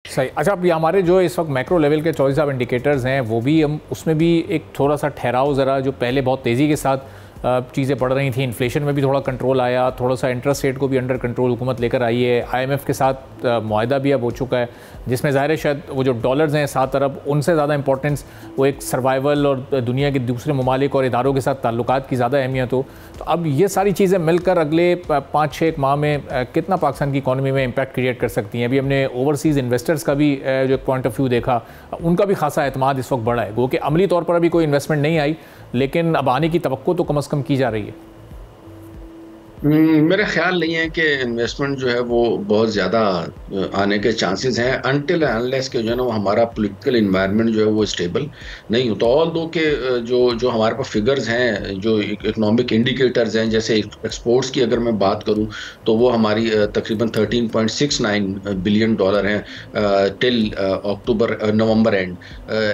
सही। अच्छा, अब ये हमारे जो इस वक्त मैक्रो लेवल के चॉइस ऑफ इंडिकेटर्स हैं वो भी हम उसमें भी एक थोड़ा सा ठहराव ज़रा, जो पहले बहुत तेज़ी के साथ चीज़ें बढ़ रही थी, इन्फ्लेशन में भी थोड़ा कंट्रोल आया, थोड़ा सा इंटरेस्ट रेट को भी अंडर कंट्रोल हुकूमत लेकर आई है, IMF के साथ मुआहदा भी अब हो चुका है, जिसमें ज़ाहिर है शायद वो जो डॉलर्स हैं 7 अरब, उनसे ज़्यादा इंपॉर्टेंस वो एक सर्वाइवल और दुनिया के दूसरे ममालिक और इदारों के साथ ताल्लुकात की ज़्यादा अहमियत हो। तो अब ये सारी चीज़ें मिलकर अगले 5-6 माह में कितना पाकिस्तान की इकॉनमी में इम्पैक्ट क्रिएट कर सकती हैं? अभी हमने ओवरसीज़ इन्वेस्टर्स का भी जो एक पॉइंट ऑफ व्यू देखा, उनका भी खासा एतमाद इस वक्त बढ़ा है। वो कि अमली तौर पर अभी कोई इन्वेस्टमेंट नहीं आई, लेकिन अब आने की तवक्को तो कम से कम की जा रही है। मेरा ख्याल नहीं है कि इन्वेस्टमेंट जो है वो बहुत ज़्यादा आने के चांसेस हैं अनटिल अनलेस के जो है ना वो हमारा पॉलिटिकल इन्वायरमेंट जो है वो स्टेबल नहीं होता। ऑल दो के जो जो हमारे पास फिगर्स हैं, जो इकोनॉमिक इंडिकेटर्स हैं, जैसे एक्सपोर्ट्स की अगर मैं बात करूं तो वो हमारी तकरीबन 13.69 बिलियन डॉलर हैं till October November and.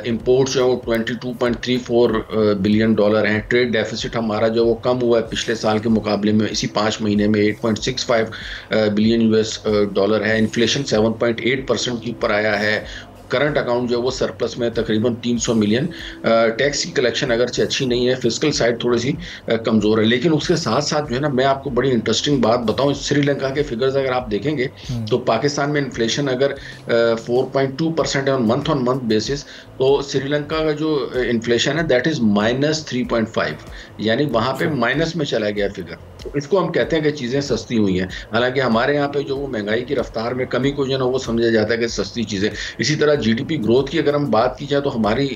Imports जो है वो 22.34 बिलियन डॉलर हैं। ट्रेड डेफिसिट हमारा जो वो कम हुआ है पिछले साल के मुकाबले में, इसी 5 महीने में 8.65 बिलियन यूएस डॉलर है। इन्फ्लेशन 7.8% के ऊपर आया है। करंट अकाउंट जो है वो सरप्लस में तकरीबन 300 मिलियन। टैक्स की कलेक्शन अगरचे अच्छी नहीं है, फिजिकल साइड थोड़ी सी कमज़ोर है, लेकिन उसके साथ साथ जो है ना मैं आपको बड़ी इंटरेस्टिंग बात बताऊं, श्रीलंका के फिगर्स अगर आप देखेंगे तो पाकिस्तान में इन्फ्लेशन अगर 4.2% है ऑन मंथ बेसिस, तो श्रीलंका का जो इन्फ्लेशन है दैट इज -3.5, यानी वहां पे माइनस में चला गया फिगर। तो इसको हम कहते हैं कि चीज़ें सस्ती हुई हैं। हालांकि हमारे यहाँ पे जो वो महंगाई की रफ्तार में कमी को जो है ना वो समझा जाता है कि सस्ती चीज़ें। इसी तरह जीडीपी ग्रोथ की अगर हम बात की जाए तो हमारी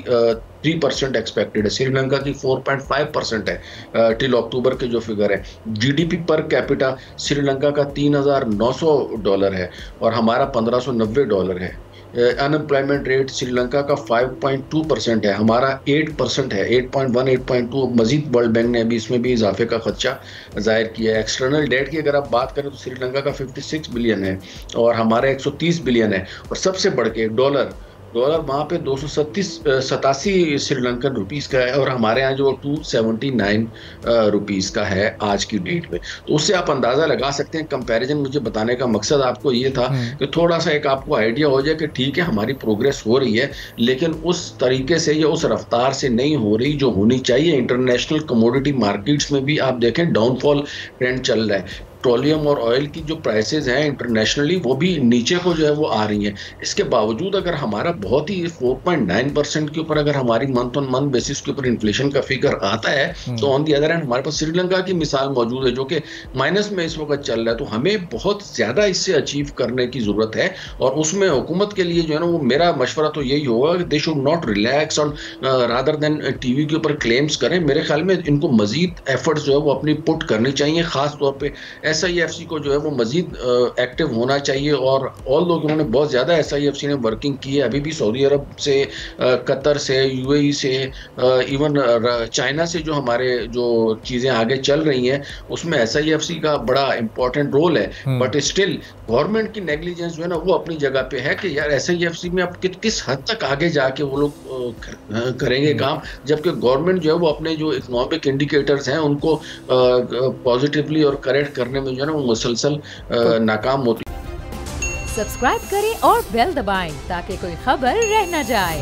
3% एक्सपेक्टेड है, श्रीलंका की 4.5% है टिल अक्टूबर के जो फिगर है। जीडीपी पर कैपिटा श्रीलंका का $3,900 है और हमारा $1,590 है। अनएम्प्लॉयमेंट रेट श्रीलंका का 5.2% है, हमारा 8% है, 8.1 8.2। मजीद वर्ल्ड बैंक ने अभी इसमें भी इजाफे का खदशा जाहिर किया है। एक्सटर्नल डेट की अगर आप बात करें तो श्रीलंका का 56 बिलियन है और हमारा 130 बिलियन है। और सबसे बढ़ के डॉलर वहाँ पे 287 श्रीलंकन रुपीस का है और हमारे यहाँ जो 279 रुपीस का है आज की डेट में। तो उससे आप अंदाज़ा लगा सकते हैं। कंपैरिजन मुझे बताने का मकसद आपको ये था कि थोड़ा सा एक आपको आइडिया हो जाए कि ठीक है हमारी प्रोग्रेस हो रही है, लेकिन उस तरीके से या उस रफ्तार से नहीं हो रही जो होनी चाहिए। इंटरनेशनल कमोडिटी मार्केट्स में भी आप देखें डाउनफॉल ट्रेंड चल रहा है। पेट्रोलियम और ऑयल की जो प्राइसेस हैं इंटरनेशनली वो भी नीचे को जो है वो आ रही हैं। इसके बावजूद अगर हमारा बहुत ही 4.9% के ऊपर अगर हमारी मंथ ऑन मंथ बेसिस के ऊपर इन्फ्लेशन का फिगर आता है, तो ऑन दी अदर हैंड हमारे पास श्रीलंका की मिसाल मौजूद है जो कि माइनस में इस वक्त चल रहा है। तो हमें बहुत ज़्यादा इससे अचीव करने की ज़रूरत है और उसमें हुकूमत के लिए जो है ना वो मेरा मशवरा तो यही होगा कि दे शुड नॉट रिलैक्स और रादर देन टीवी के ऊपर क्लेम्स करें। मेरे ख्याल में इनको मजीद एफर्ट्स जो है वो अपनी पुट करनी चाहिए। खास तौर पर SIFC को जो है वो मजीद एक्टिव होना चाहिए और ऑल लोग उन्होंने बहुत ज़्यादा SIFC ने वर्किंग की है। अभी भी सऊदी अरब से, कतर से, UAE से, इवन चाइना से जो हमारे जो चीज़ें आगे चल रही हैं उसमें SIFC का बड़ा इंपॉर्टेंट रोल है। बट स्टिल गवर्नमेंट की नेग्लिजेंस जो है ना वो अपनी जगह पे है कि यार SIFC में अब किस हद तक आगे जाके वो लोग करेंगे काम, जबकि गवर्नमेंट जो है वो अपने जो इकोनॉमिक इंडिकेटर्स हैं उनको पॉजिटिवली और करेक्ट करने में जो है ना वो मुसलसल नाकाम होती है। सब्सक्राइब करें और बेल दबाएं ताकि कोई खबर रह न जाए।